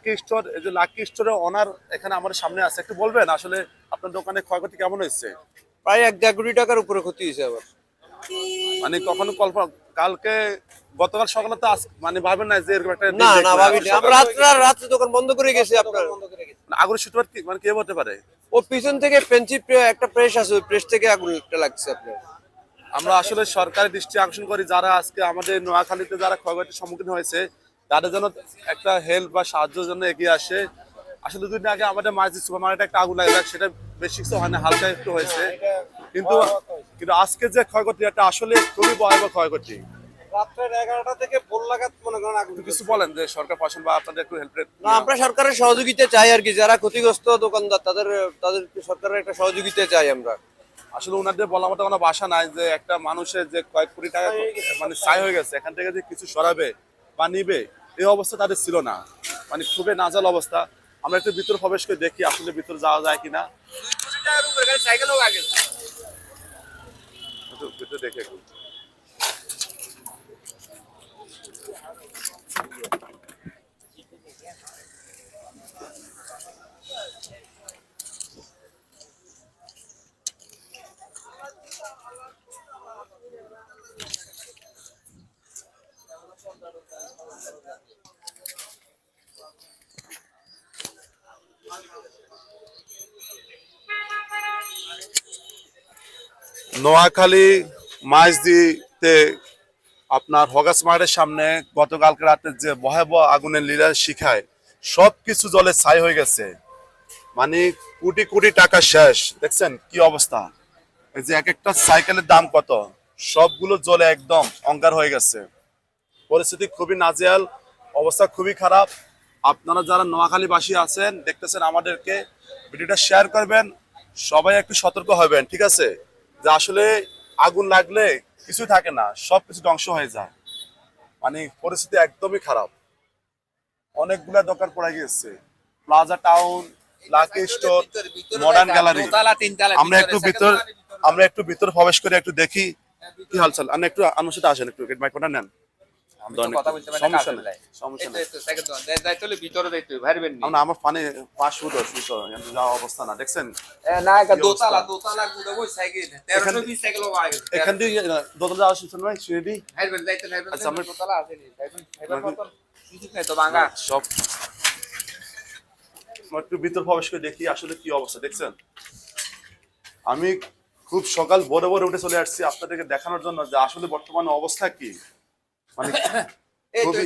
Lucky store, এই যে lucky স্টোরের ওনার এখানে আমাদের সামনে আছে, একটু বলবেন আসলে আপনার দোকানে ক্ষয়ক্ষতি কেমন হয়েছে? প্রায় 1.5 কোটি টাকার উপরে ক্ষতি হয়েছে আবার। মানে কখনো কল্পনা, কালকে গতকাল সকালে তো মানে ভাবেন না যে এরকম একটা দিন না না দেখবেন ভাবি, আজকে আমরা সকালে? রাত্রে দোকান বন্ধ করে গেছি আপনার। মানে আগুনের সূত্রপাত কি মানে কে হতে পারে? ও পিছন থেকে পেন্সিল একটা প্রেস আছে, ওই প্রেস থেকে আগুনটা লাগছে আপনার। আমরা আসলে সরকারের দৃষ্টি আকর্ষণ করি, যারা আজকে আমাদের নোয়াখালীতে যারা ক্ষয়ক্ষতির সম্মুখীন হয়েছে তাদের জন্য একটা হেল্প বা সাহায্যের জন্য এগিয়ে আসে। আসলে দুদিন আগে আমাদের মাঝি সুপার মার্কেটে একটা আগুন লাগে, সেটা বেশি কিছু হয় না, হালকা একটু হয়েছে। কিন্তু কিন্তু আজকে যে ক্ষয়ক্ষতি, এটা আসলে খুবই ভয়াবহ ক্ষয়ক্ষতি। রাত্রের 11টা থেকে ভোর লাগাত মনে করেন আগুন। একটু কিছু বলেন যে সরকার প্রশাসন বা আপনাদের একটু হেল্প। না, আমরা সরকারের সহযোগিতা চাই আর কি, যারা ক্ষতিগ্রস্ত দোকানদার তাদের তাদের সরকারের একটা সহযোগিতা চাই আমরা। আসলে ওনাদের বলার মতো কোনো ভাষা নাই যে একটা মানুষের যে কয়েক কোটি টাকা মানে ছাই হয়ে গেছে, এখান থেকে যে কিছু সরাবে বা নিবে এই অবস্থা তাদের ছিল না। মানে খুবই নাজাল অবস্থা। আমরা একটু ভিতর প্রবেশ করে দেখি আসলে ভিতরে যাওয়া যায় কিনা, একটু ভিতরে দেখে একটু। নোয়াখালী মাইজদিতে আপনার হগাস মার্টের সামনে গতকালকে রাতে যে ভয়াবহ আগুনের লীলা শিখায় সবকিছু জলে ছাই হয়ে গেছে। মানে কোটি কোটি টাকা শেষ, দেখছেন কি অবস্থা। এই যে এক একটা সাইকেলের দাম কত, সবগুলো জলে একদম অঙ্গার হয়ে গেছে। পরিস্থিতি খুবই নাজেহাল, অবস্থা খুবই খারাপ। আপনারা যারা নোয়াখালীবাসী আছেন দেখতেছেন আমাদেরকে, ভিডিওটা শেয়ার করবেন, সবাই একটু সতর্ক হবেন, ঠিক আছে? যে আসলে আগুন লাগলে কিছু থাকে না, সবকিছু ধ্বংস হয়ে যায়। মানে পরিস্থিতি একদমই খারাপ। অনেকগুলা দোকান পড়ে গিয়েছে, plaza town, lucky store, modern gallery. আমরা একটু ভিতর প্রবেশ করে একটু দেখি কি হালচাল। আপনি একটু আমার সাথে আসেন, একটু মাইক্রোফোনটা নেন। সমস্যা নেই, সমস্যা নেই। আমার পানি 5 ফুট যাওয়া অবস্থা না, দেখছেন এখান দিয়ে দোতলা যাওয়া শুনছেন ভাই, সিঁড়ি। আচ্ছা আমরা সব একটু ভিতর প্রবেশ করে দেখি আসলে কি অবস্থা, দেখছেন। আমি খুব সকাল ভোরে ভোরে উঠে চলে আসছি আপনাদেরকে দেখানোর জন্য যে আসলে বর্তমানে অবস্থা কি। মানে খুবই